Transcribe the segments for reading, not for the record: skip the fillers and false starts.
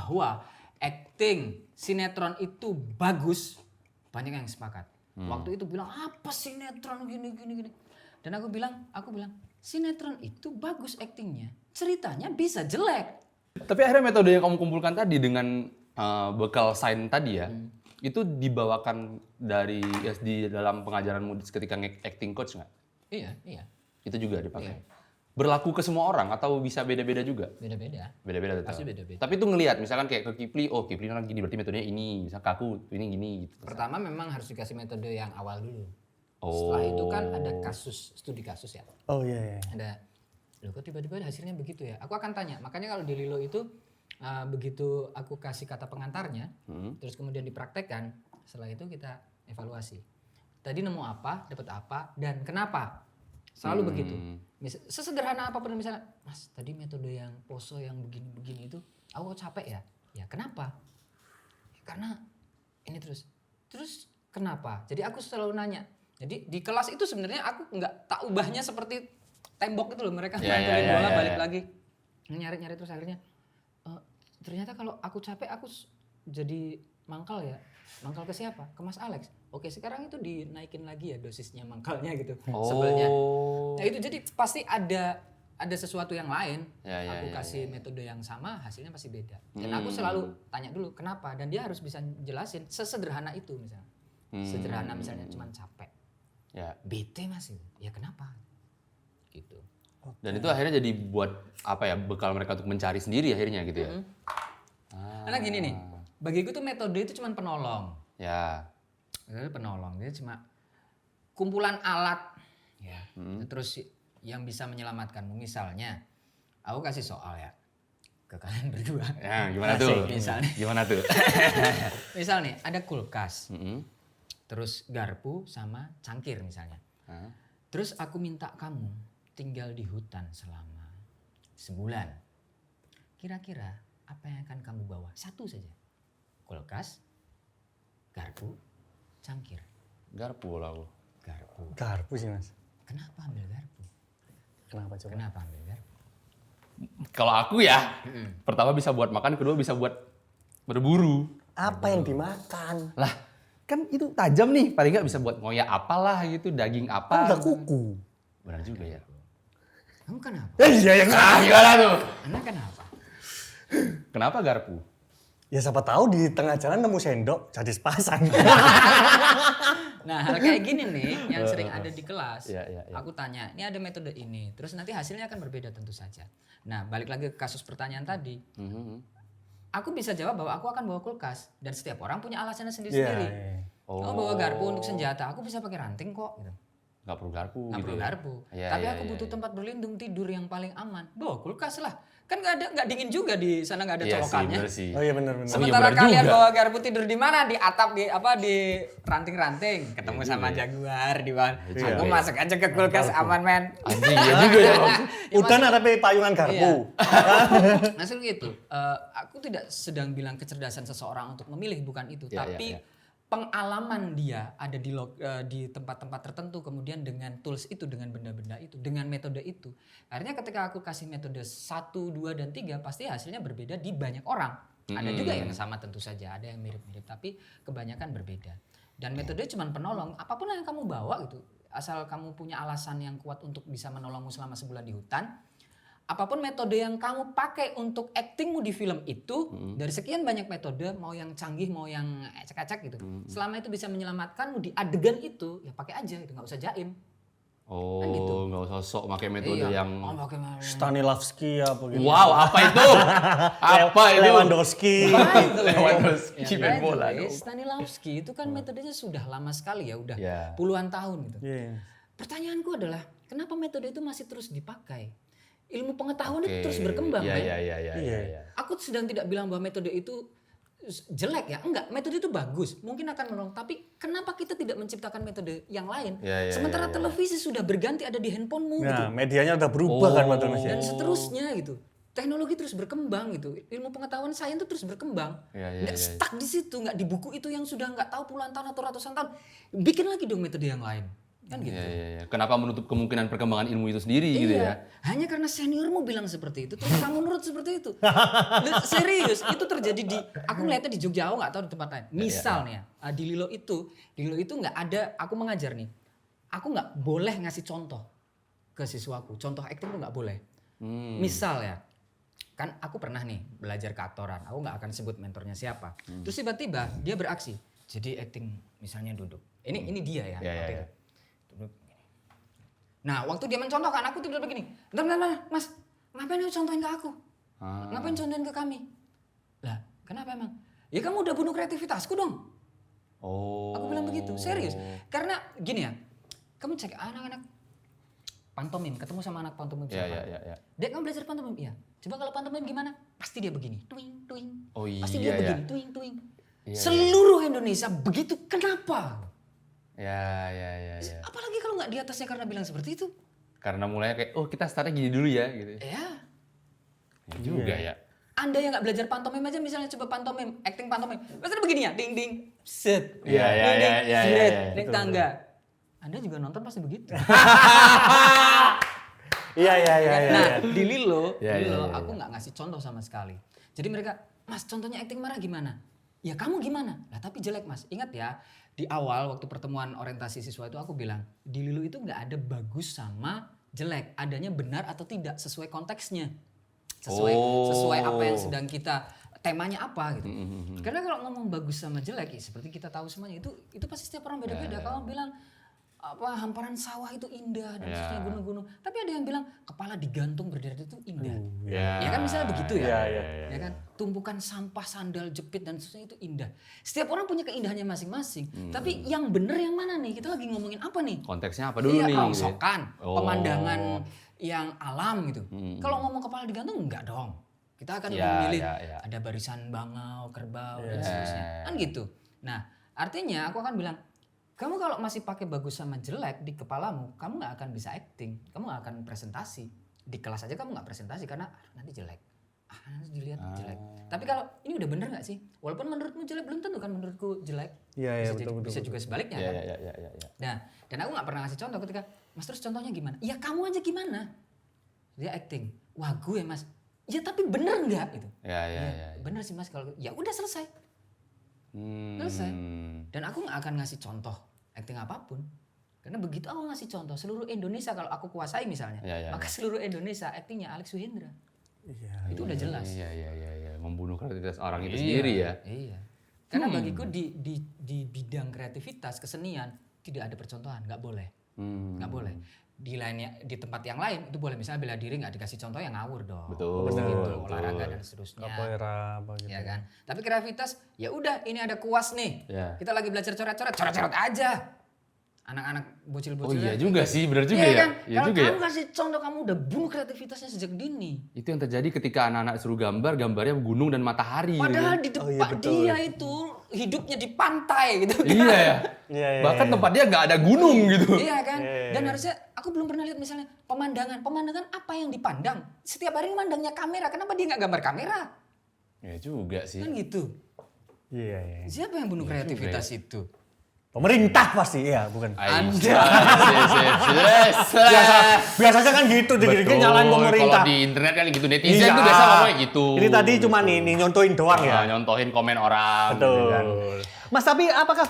bahwa acting sinetron itu bagus, banyak yang sepakat. Waktu itu bilang apa sinetron gini. Dan aku bilang sinetron itu bagus actingnya, ceritanya bisa jelek. Tapi akhirnya metode yang kamu kumpulkan tadi dengan bekal sign tadi ya, itu dibawakan dari di dalam pengajaranmu ketika acting coach nggak? Iya. Itu juga dipakai. Iya. Berlaku ke semua orang atau bisa beda-beda juga? Beda-beda. Beda-beda tetap. Pasti beda-beda. Tapi itu ngelihat misalkan kayak ke Kipli, oh Kipli orang gini berarti metodenya ini, misal ke aku ini gini gitu. Pertama memang harus dikasih metode yang awal dulu. Oh. Setelah itu kan ada studi kasus ya. Oh iya. Ada, loh kok tiba-tiba hasilnya begitu ya? Aku akan tanya, makanya kalau di Lilo itu begitu aku kasih kata pengantarnya, terus kemudian dipraktekkan, setelah itu kita evaluasi. Tadi nemu apa, dapat apa, dan kenapa? Selalu begitu. Sesederhana apapun misalnya, Mas tadi metode yang poso yang begini-begini itu, aku capek ya? Ya kenapa? Karena ini terus kenapa? Jadi aku selalu nanya. Jadi di kelas itu sebenarnya aku nggak tak ubahnya seperti tembok itu loh, mereka nganterin bola balik lagi nyari terus akhirnya ternyata kalau aku capek aku jadi mangkal ya. Mangkal ke siapa? Ke Mas Alex. Oke, sekarang itu dinaikin lagi ya dosisnya mangkalnya gitu. Sebelnya. Nah itu jadi pasti ada sesuatu yang lain. Aku kasih metode yang sama, hasilnya pasti beda. Dan aku selalu tanya dulu kenapa, dan dia harus bisa jelasin sesederhana itu misalnya. Sederhana misalnya cuman capek. Ya. Bete Mas itu. Ya kenapa? Gitu. Dan itu akhirnya jadi buat apa ya, bekal mereka untuk mencari sendiri akhirnya gitu ya. Karena gini nih, bagiku tuh metode itu cuma penolong. Ya. Itu penolong, dia cuma kumpulan alat ya. Terus yang bisa menyelamatkanmu. Misalnya, aku kasih soal ya ke kalian berdua. Ya, gimana tuh? Misalnya. Gimana tuh? Misal nih, ada kulkas. Terus garpu sama cangkir misalnya. Terus aku minta kamu tinggal di hutan selama sebulan. Kira-kira apa yang akan kamu bawa? Satu saja. Kulkas, garpu, cangkir. Garpu lah aku. Garpu sih Mas. Kenapa ambil garpu? Kenapa coba? Kenapa ambil garpu? Kalau aku ya, pertama bisa buat makan, kedua bisa buat berburu. Apa yang dimakan? Lah, kan itu tajam nih, paling nggak bisa buat ngoyak apalah gitu, daging Kan apa. udah kuku. Benar juga ya. Kamu kenapa? Iya yang Gimana tuh? Anda kenapa? Kenapa garpu? Ya siapa tahu di tengah jalan nemu sendok jadi sepasang. Nah hal kayak gini nih yang sering ada di kelas. Iya. Aku tanya, ini ada metode ini. Terus nanti hasilnya akan berbeda tentu saja. Nah balik lagi ke kasus pertanyaan tadi. Aku bisa jawab bahwa aku akan bawa kulkas. Dan setiap orang punya alasannya sendiri-sendiri. Kamu bawa garpu untuk senjata, aku bisa pakai ranting kok. Gitu. Nggak perlu garpu Nggak gitu perlu ya? garpu. Iya, Tapi iya, aku iya, butuh iya. tempat berlindung tidur yang paling aman. Bawa kulkas lah. Kan nggak dingin juga di sana, nggak ada colokannya. Iya sih, bener sih. Oh iya benar. Sementara benar kalian juga. bawa garpu tidur di mana? Di atap, di ranting-ranting. Ketemu sama jaguar di bawah. Iya, Aku iya. masuk aja ke kulkas aman men. Anjing, ya juga ya. Udah tapi payungan garpu. Maksud gitu. Aku tidak sedang bilang kecerdasan seseorang untuk memilih, bukan itu. Iya, Tapi iya, iya. pengalaman dia ada di tempat-tempat tertentu, kemudian dengan tools itu, dengan benda-benda itu, dengan metode itu. Akhirnya ketika aku kasih metode 1, 2, dan 3, pasti hasilnya berbeda di banyak orang. Ada juga yang sama tentu saja, ada yang mirip-mirip, tapi kebanyakan berbeda. Dan metode cuma penolong, apapun yang kamu bawa gitu, asal kamu punya alasan yang kuat untuk bisa menolongmu selama sebulan di hutan, apapun metode yang kamu pakai untuk actingmu di film itu, dari sekian banyak metode, mau yang canggih, mau yang ecek-ecek gitu, selama itu bisa menyelamatkanmu di adegan itu, ya pakai aja gitu, nggak usah jaim. Oh, Kan gitu. nggak usah sok pakai metode Iya. yang... Oh, pakai Stanislavski apa gitu. Wow, apa itu? Apa itu? Lewandowski. Lewandowski main bola dong. Stanislavski itu kan metodenya sudah lama sekali ya, udah Ya. puluhan tahun gitu. Iya. Pertanyaanku adalah, kenapa metode itu masih terus dipakai? Ilmu pengetahuan itu Oke. terus berkembang, Iya, men. iya. Aku sedang tidak bilang bahwa metode itu jelek ya, enggak, metode itu bagus, mungkin akan menolong, tapi kenapa kita tidak menciptakan metode yang lain? Ya, Sementara televisi sudah berganti ada di handphonemu gitu, Nah, medianya udah berubah kan Mas Mas ya. dan seterusnya gitu. Teknologi terus berkembang gitu, ilmu pengetahuan sains itu terus berkembang, nggak stuck di situ, nggak di buku itu yang sudah nggak tahu puluhan tahun atau ratusan tahun, bikin lagi dong metode yang lain. Kan gitu. Iya. Kenapa menutup kemungkinan perkembangan ilmu itu sendiri gitu ya? Hanya karena seniormu bilang seperti itu, terus kamu nurut seperti itu. Serius, itu terjadi aku ngeliatnya di Jogja, aku nggak tahu di tempat lain. Misalnya, di Lilo itu nggak ada, aku mengajar nih, aku nggak boleh ngasih contoh ke siswaku, contoh acting tuh nggak boleh. Misal ya, kan aku pernah nih belajar ke aktoran, aku nggak akan sebut mentornya siapa. Terus tiba-tiba dia beraksi, jadi acting misalnya duduk. Ini dia ya. Waktu itu. Nah, waktu dia mencontohkan aku tiba-tiba begini. Bentar, Mas. Ngapain lu contohin ke aku? Ngapain contohin ke kami? Lah, kenapa emang? Ya kamu udah bunuh kreativitasku dong. Aku bilang begitu, serius. Karena gini ya, kamu cek anak-anak pantomim, ketemu sama anak pantomim siapa? Iya. Dek, kamu belajar pantomim? Iya. Coba kalau pantomim gimana? Pasti dia begini, tuing, tuing. Pasti iya, dia begini, tuing, tuing. Seluruh Indonesia begitu, kenapa? Ya. Apalagi kalau nggak di atasnya karena bilang seperti itu. Karena mulanya kayak, kita startnya gini dulu ya gitu. Ya. Ya juga ya. Anda yang nggak belajar pantomim aja misalnya coba pantomim, acting pantomim. Pasti begini ya, ding ding, set. Iya. Naik tangga. Anda juga nonton pasti begitu. Iya. Nah, di Lilo, Iya. aku nggak ngasih contoh sama sekali. Jadi mereka, Mas contohnya acting marah gimana? Ya kamu gimana? Lah tapi jelek Mas. Ingat ya, di awal waktu pertemuan orientasi siswa itu aku bilang, di Lilo itu nggak ada bagus sama jelek. Adanya benar atau tidak sesuai konteksnya. Sesuai apa yang sedang kita, temanya apa gitu. Karena kalau ngomong bagus sama jelek, ya seperti kita tahu semuanya, itu pasti setiap orang beda-beda. Kalau bilang, hamparan sawah itu indah dan seterusnya gunung-gunung. Tapi ada yang bilang kepala digantung berderet itu indah. Ya kan misalnya begitu ya. Ya kan tumpukan sampah, sandal, jepit dan seterusnya itu indah. Setiap orang punya keindahannya masing-masing. Tapi yang bener yang mana nih? Kita lagi ngomongin apa nih? Konteksnya apa dulu nih? Rongsokan, pemandangan yang alam gitu. Kalau ngomong kepala digantung enggak dong. Kita akan memilih ada barisan bangau, kerbau dan seterusnya. Kan gitu. Nah, artinya aku akan bilang, kamu kalau masih pakai bagus sama jelek di kepalamu, kamu nggak akan bisa acting, kamu nggak akan presentasi. Di kelas aja kamu nggak presentasi karena nanti jelek. Nanti dilihat jelek. Tapi kalau ini udah bener nggak sih? Walaupun menurutmu jelek, belum tentu kan menurutku jelek. Iya, Bisa juga sebaliknya kan. Nah, dan aku nggak pernah ngasih contoh ketika, Mas terus contohnya gimana? Ya kamu aja gimana? Dia acting. Wah gue Mas. Ya tapi bener nggak itu? Ya. Bener sih Mas kalau ya udah selesai. Selesai. Dan aku nggak akan ngasih contoh acting apapun. Karena begitu aku ngasih contoh seluruh Indonesia kalau aku kuasai misalnya, maka seluruh Indonesia actingnya Alex Suhendra. Itu udah jelas. Iya. Membunuh kreativitas orang itu sendiri ya. Iya. Karena bagiku di bidang kreativitas kesenian tidak ada percontohan, nggak boleh. Nggak boleh. Di lainnya, di tempat yang lain itu boleh, misalnya bela diri nggak dikasih contoh yang ngawur dong. Betul. Gitu, olahraga dan seterusnya. Capoeira apa gitu. Ya kan. Tapi kreativitas ya udah ini ada kuas nih. Ya. Kita lagi belajar coret-coret aja. Anak-anak bocil-bocil. Iya juga sih, benar juga iya ya. Kan? Iya Kalau juga kamu kasih contoh kamu udah bunuh kreativitasnya sejak dini. Itu yang terjadi ketika anak-anak suruh gambarnya gunung dan matahari. Padahal di depan dia itu hidupnya di pantai gitu kan. Iya ya. Bahkan tempat dia nggak ada gunung gitu. Iya kan. Dan harusnya aku belum pernah lihat misalnya pemandangan apa yang dipandang. Setiap hari memandangnya kamera. Kenapa dia nggak gambar kamera? Ya juga sih. Kan gitu. Iya. Siapa yang bunuh kreativitas itu? Pemerintah pasti, iya bukan. Anda. Biasanya kan gitu, dikit-dikit nyalain pemerintah. Kalau di internet kan gitu, netizen tuh biasa ngomongnya gitu. Ini tadi cuma nih nyontoin doang ya. Nyontohin komen orang. Betul. Gitu kan. Mas, tapi apakah,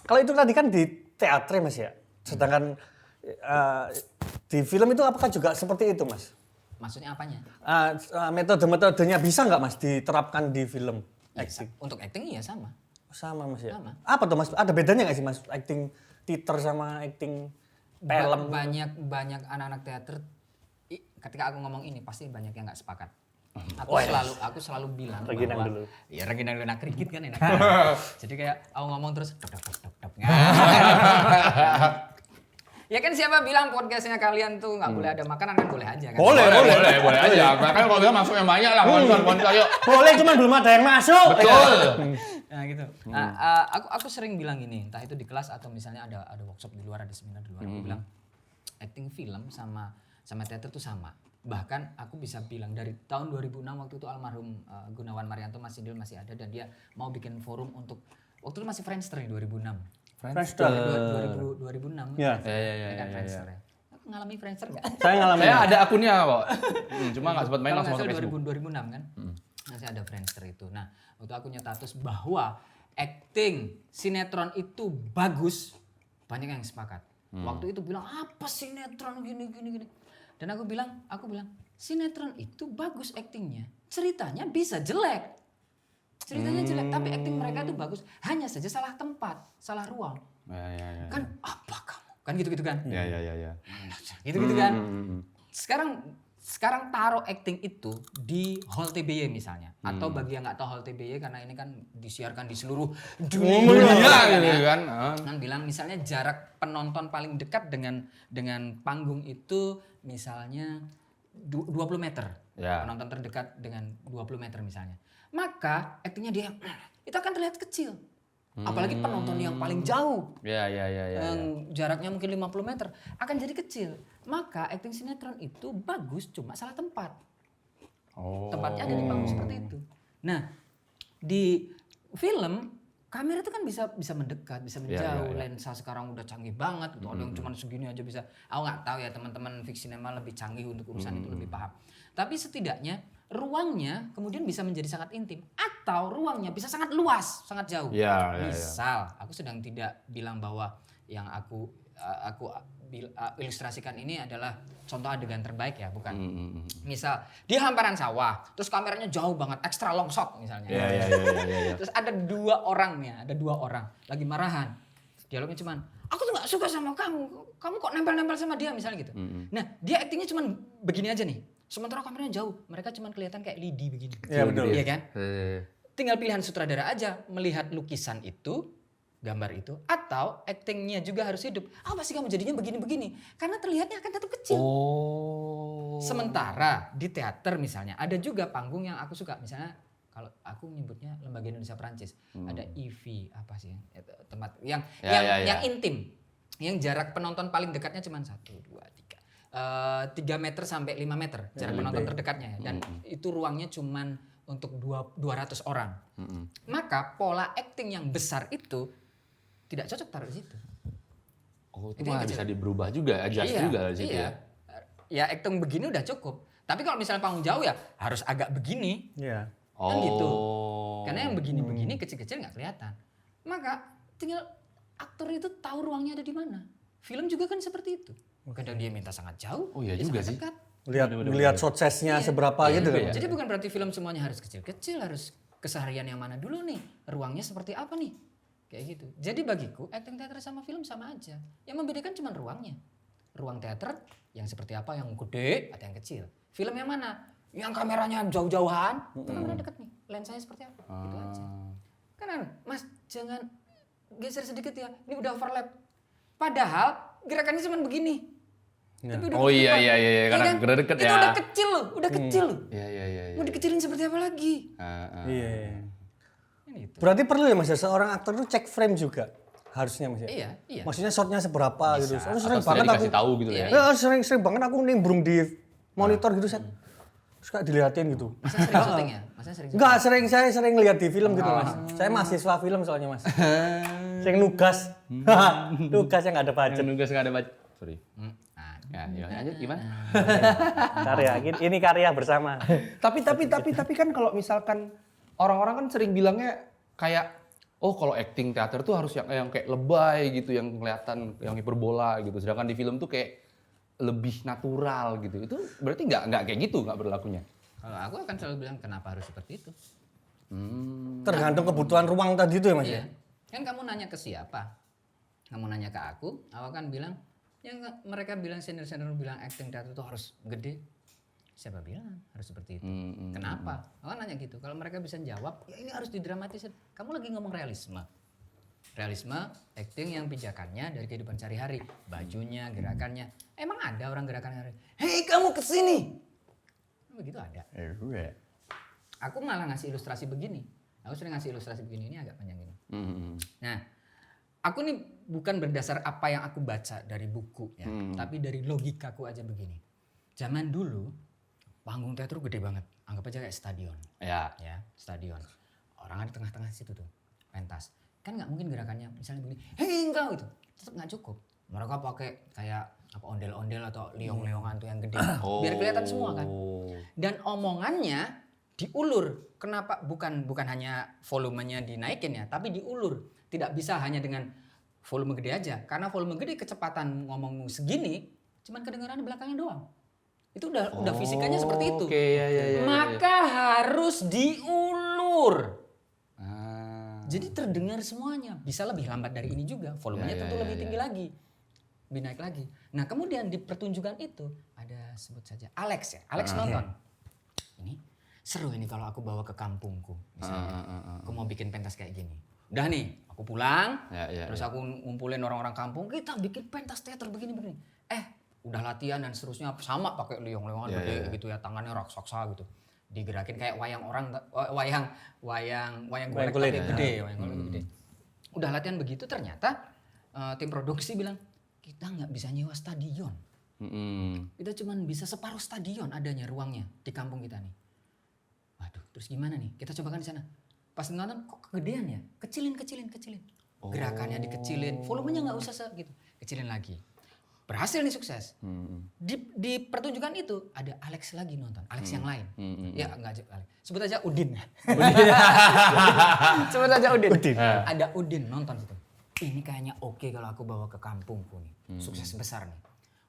kalau itu tadi kan di teater Mas ya, sedangkan di film itu apakah juga seperti itu Mas? Maksudnya apanya? Metode-metodenya bisa nggak Mas diterapkan di film? Untuk acting iya sama. Sama Mas ya? Sama. Apa tuh Mas? Ada bedanya nggak sih Mas acting teater sama acting film? Banyak anak-anak teater ketika aku ngomong ini pasti banyak yang nggak sepakat. Aku selalu bilang Rengginang bahwa dulu. Ya rengginang dulu, krikit kan enak. Jadi kayak aku ngomong terus dap. Ya kan siapa bilang podcastnya kalian tuh nggak boleh ada makanan, kan boleh aja kan? Boleh aja. Makanya kalau bilang masuknya banyak lah, konten ayo. Boleh, cuman belum ada yang masuk. Betul. Nah gitu. Nah, aku sering bilang gini, entah itu di kelas atau misalnya ada workshop di luar, ada seminar di luar, aku bilang acting film sama teater tuh sama. Bahkan aku bisa bilang dari tahun 2006 waktu itu almarhum Gunawan Marianto Mas Indil masih ada dan dia mau bikin forum untuk, waktu itu masih Friendster nih 2006. Friendster. 2006. Ya. Ya kan Friendster ya. Aku ngalami Friendster nggak? Saya ngalamin. Saya ada akunnya kok. Cuma nggak sempat main Kalau langsung nggak masuk salah Facebook. 2006 kan. Masih ada Friendster itu. Nah, waktu aku punya status bahwa acting sinetron itu bagus, banyak yang sepakat. Waktu itu bilang apa sinetron gini. Dan aku bilang sinetron itu bagus actingnya. Ceritanya bisa jelek. Ceritanya jelek tapi acting mereka itu bagus. Hanya saja salah tempat, salah ruang. Ya. Kan apa kamu? Kan gitu-gitu kan. Ya. Gitu-gitu kan. Sekarang taruh acting itu di Hall TBY misalnya. Atau bagi yang nggak tahu Hall TBY karena ini kan disiarkan di seluruh dunia. Gitu kan. Kan bilang misalnya jarak penonton paling dekat dengan panggung itu misalnya 20 meter. Ya. Penonton terdekat dengan 20 meter misalnya. Maka actingnya dia itu akan terlihat kecil. Apalagi penonton yang paling jauh. Ya. Yang jaraknya mungkin 50 meter akan jadi kecil. Maka acting sinetron itu bagus cuma salah tempat. Tempatnya ada di panggung seperti itu. Nah, di film kamera itu kan bisa mendekat, bisa menjauh. Lensa sekarang udah canggih banget. Gitu. Ada yang cuma segini aja bisa. Aku nggak tahu ya teman-teman Fiksi Cinema lebih canggih untuk urusan itu lebih paham. Tapi setidaknya ruangnya kemudian bisa menjadi sangat intim atau ruangnya bisa sangat luas, sangat jauh. Misal, aku sedang tidak bilang bahwa yang aku ilustrasikan ini adalah contoh adegan terbaik ya, bukan. Misal di hamparan sawah, terus kameranya jauh banget, extra long shot misalnya. Terus ada dua orang lagi marahan. Dialognya cuman, aku tuh nggak suka sama kamu kok nempel-nempel sama dia misalnya gitu. Nah, dia aktingnya cuman begini aja nih. Sementara kameranya jauh, mereka cuman kelihatan kayak lidi begini. Iya betul. Iya kan? Tinggal pilihan sutradara aja melihat lukisan itu, gambar itu, atau aktingnya juga harus hidup. Apa sih kamu jadinya begini-begini? Karena terlihatnya akan tetap kecil. Sementara di teater misalnya, ada juga panggung yang aku suka. Misalnya kalau aku menyebutnya Lembaga Indonesia Perancis, ada EV apa sih? Tempat yang intim. Yang jarak penonton paling dekatnya cuma 1, 2, 3. 3 meter sampai 5 meter jarak penonton terdekatnya. Dan itu ruangnya cuman untuk 200 orang. Maka pola acting yang besar itu tidak cocok taruh di situ. Itu malah bisa berubah juga, adjust juga di situ ya. Ya acting begini udah cukup. Tapi kalau misalnya panggung jauh ya harus agak begini. Iya. Kan gitu. Karena yang begini-begini kecil-kecil nggak kelihatan. Maka tinggal aktor itu tahu ruangnya ada di mana. Film juga kan seperti itu. Kadang dia minta sangat jauh, iya dia juga sangat sih. dekat. Lihat suksesnya seberapa gitu kan. Jadi bukan berarti film semuanya harus kecil-kecil, harus keseharian yang mana dulu nih. Ruangnya seperti apa nih? Kayak gitu. Jadi bagiku acting teater sama film sama aja. Yang membedakan cuma ruangnya. Ruang teater yang seperti apa, yang gede atau yang kecil. Film yang mana? Yang kameranya jauh-jauhan, itu kamera deket nih. Lensanya seperti apa? Gitu aja. Kan Mas jangan geser sedikit ya. Ini udah overlap. Padahal gerakannya cuma begini. Tapi udah karena kan? deket Itu ya. udah kecil loh, udah kecil loh. Iya. Mau dikecilin seperti apa lagi? Iya. Ini itu. Berarti perlu ya Mas ya seorang aktor itu cek frame juga harusnya Mas ya. Iya. Maksudnya shotnya seberapa gitu. Soalnya sering Atau banget aku dikasih tahu gitu ya. sering banget aku nimbrung di monitor gitu set. Terus kayak diliatin gitu. Masa sering syuting ya? Masa sering syuting? Enggak, saya sering lihat di film gitu Mas. Saya mahasiswa film soalnya Mas. Sering nugas. Nugas yang enggak ada budget. Nugas nggak ada budget. Sorry. Ya, lanjut gimana? Karya, ini karya bersama. Tapi kan kalau misalkan orang-orang kan sering bilangnya kayak kalau acting teater tuh harus yang kayak lebay gitu, yang kelihatan yang hiperbola gitu. Sedangkan di film tuh kayak lebih natural gitu. Itu berarti nggak kayak gitu nggak berlakunya? Kalau aku akan selalu bilang kenapa harus seperti itu? Tergantung kebutuhan ruang tadi itu ya Mas ya. Kan kamu nanya ke siapa? Kamu nanya ke aku kan bilang yang mereka bilang senior bilang acting teater itu harus gede. Siapa bilang harus seperti itu? Kenapa? Aku kan nanya gitu. Kalau mereka bisa jawab, ya ini harus didramatisir. Kamu lagi ngomong realisme. Realisme, acting yang pijakannya dari kehidupan sehari-hari. Bajunya, gerakannya. Emang ada orang gerakan hari? Hei kamu kesini! Begitu ada. Aku malah ngasih ilustrasi begini. Aku sering ngasih ilustrasi begini, ini agak panjang ini. Nah, aku nih bukan berdasar apa yang aku baca dari buku ya, tapi dari logikaku aja begini. Zaman dulu panggung teater gede banget, anggap aja kayak stadion. Ya. Ya, stadion. Orang ada di tengah-tengah situ tuh, pentas. kan nggak mungkin gerakannya misalnya begini, hei engkau itu tetap nggak cukup. Mereka pakai kayak apa ondel-ondel atau liong-liongan tuh yang gede, biar kelihatan semua kan. Dan omongannya diulur. Kenapa? Bukan hanya volumenya dinaikin ya, tapi diulur. Tidak bisa hanya dengan volume gede aja, karena volume gede kecepatan ngomong segini, cuman kedengaran di belakangnya doang. Itu udah fisikanya seperti itu. Maka harus diulur. Jadi terdengar semuanya. Bisa lebih lambat dari ini juga. Volumenya tentu lebih tinggi lagi. Lebih naik lagi. Nah kemudian di pertunjukan itu ada sebut saja Alex ya. Alex nonton. Ini seru ini kalau aku bawa ke kampungku. Misalnya. Aku mau bikin pentas kayak gini. Udah nih, aku pulang. Terus aku ngumpulin orang-orang kampung. Kita bikin pentas teater begini-begini. Udah latihan dan seterusnya sama pakai liong-liongan gede gitu ya. Tangannya raksasa gitu. Digerakin kayak wayang golek tapi gede, wayang golek gede. Udah latihan begitu ternyata tim produksi bilang kita nggak bisa nyewa stadion. Kita cuma bisa separuh stadion adanya ruangnya di kampung kita nih. Waduh, terus gimana nih? Kita cobakan di sana. Pas nonton kok kegedean ya? Kecilin. Gerakannya dikecilin, volumenya nggak usah segitu. Kecilin lagi. Berhasil nih sukses. Di pertunjukan itu ada Alex lagi nonton, Alex yang lain. Ya enggak Alex. Sebut aja Udin. Sebut aja Udin. Ada Udin nonton situ. Ini kayaknya oke kalau aku bawa ke kampungku nih. Sukses besar nih.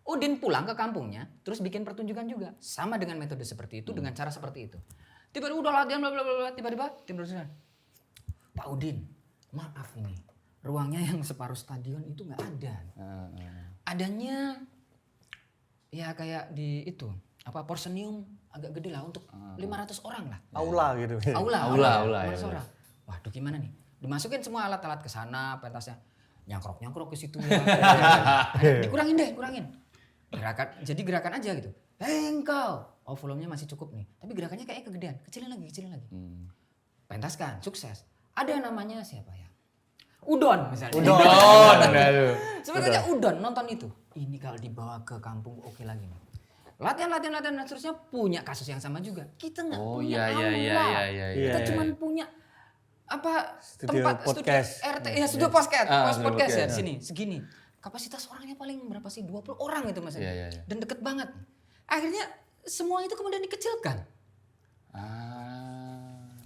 Udin pulang ke kampungnya, terus bikin pertunjukan juga. Sama dengan metode seperti itu, dengan cara seperti itu. Tiba-tiba udah latihan bla bla bla, tiba-tiba tim produksi. Pak Udin, maaf nih. Ruangnya yang separuh stadion itu nggak ada. Adanya ya kayak di itu Porsenium agak gede lah untuk 500 orang lah. Aula gitu. Aula. 500 Ya. orang. Waduh gimana nih? Dimasukin semua alat-alat ke sana, pentasnya nyangkrok ke situ. Dikurangin. Jadi gerakan aja gitu. Hei engkau. Oh volumenya masih cukup nih. Tapi gerakannya kayak kegedean. Kecilin lagi. Pentaskan, sukses. Ada namanya siapa ya? Udon misalnya. Udon. Sebenarnya Udon nonton itu. Ini kalau dibawa ke kampung oke lagi nih. Latihan dan seterusnya punya kasus yang sama juga. Kita nggak punya aula. Kita cuma punya podcast. studio RT ya studio podcast ya di sini segini. Kapasitas orangnya paling berapa sih? 20 orang itu Mas. Dan deket banget. Akhirnya semua itu kemudian dikecilkan.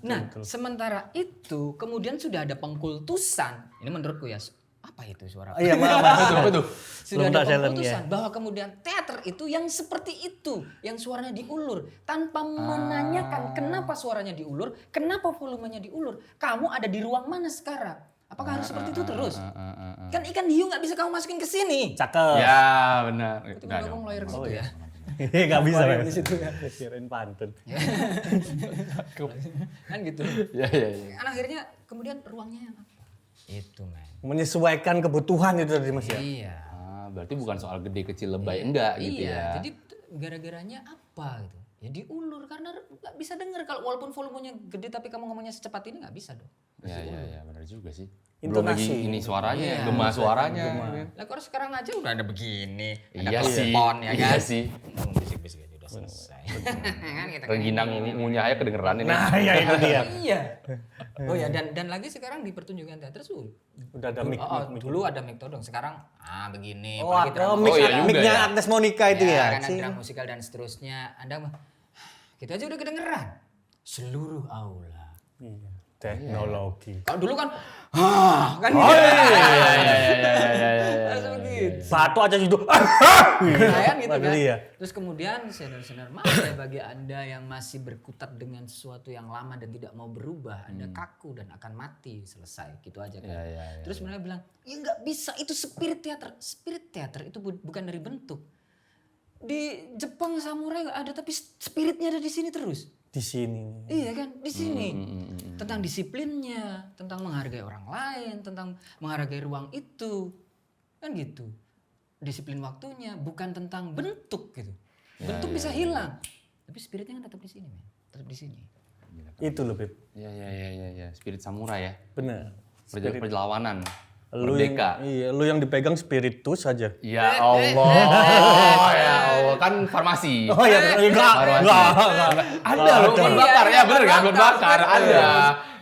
Nah, sementara itu kemudian sudah ada pengkultusan. Ini menurutku ya, apa itu suara? Iya, maaf. Betul. Sudah ada pengkultusan bahwa kemudian teater itu yang seperti itu, yang suaranya diulur tanpa menanyakan kenapa suaranya diulur, kenapa volumenya diulur. Kamu ada di ruang mana sekarang? Apakah harus seperti itu terus? Kan ikan hiu nggak bisa kamu masukin ke sini. Cakep. Ya, benar. Tiba-tiba kamu lawyer ke situ ya. Gak bisa ya. Di situ ya. Kirain pantun. Kan gitu. Ya. Kan akhirnya kemudian ruangnya yang apa? Itu men. Menyesuaikan kebutuhan itu tadi Mas ya. Iya. Berarti bukan soal gede kecil lebay enggak gitu ya. Jadi gara-garanya apa gitu? Ya diulur karena nggak bisa dengar kalau walaupun volumenya gede tapi kamu ngomongnya secepat ini nggak bisa dong. Ya, benar juga sih. Intonasi. Belum lagi ini suaranya, gema suaranya. Lah kalau sekarang aja udah ada begini, ada Iya sih. telepon ya kan. Iya sih. Bisik-bisik aja udah selesai. Kan kita Rengginang ngunyah aja kedengeran ini. Nah, ya itu dia. Iya. Oh ya dan lagi sekarang di pertunjukan teater Udah ada mic. dulu ada mic todong, sekarang begini. Oh, apalagi drama mic, iya juga mic-nya ya. Agnes Monica itu ya. Kan drama musikal dan seterusnya. Anda kita aja udah kedengeran seluruh aula. Iya. Teknologi. Kalau dulu kan kan langsung gitu. Batu aja gitu. Kan gitu kan. Iya. Terus kemudian senior-senior maaf ya bagi Anda yang masih berkutat dengan sesuatu yang lama dan tidak mau berubah, Anda kaku dan akan mati, selesai gitu aja kan. Terus mereka bilang, "Ya nggak bisa, itu spirit teater." Spirit teater itu bukan dari bentuk. Di Jepang samurai nggak ada tapi spiritnya ada di sini terus. Di sini. Iya kan, di sini. Tentang disiplinnya, tentang menghargai orang lain, tentang menghargai ruang itu. Kan gitu. Disiplin waktunya, bukan tentang bentuk gitu. Bentuk bisa hilang. Tapi spiritnya kan tetap di sini, men. Tetap di sini. Itu loh, Beb. Ya. Spirit samurai ya. Benar. Perlawanan. Merdeka. Lu yang dipegang spiritus aja. Ya Allah, ya Allah, kan farmasi. Oh ya, enggak. Ada loh, bahan bakar ya, bener kan? Bahan bakar ada.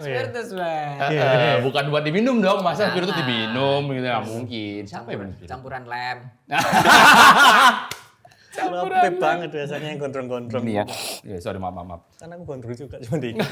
Spiritus, Bang. Bukan buat diminum dong, masa spiritus diminum gitu nggak mungkin. Siapa yang minum spiritus? Campuran lem. Capek banget biasanya yang gondrong-gondrong. Ini ya. Ya, sorry, maaf. Karena aku gondrong juga cuma dikit.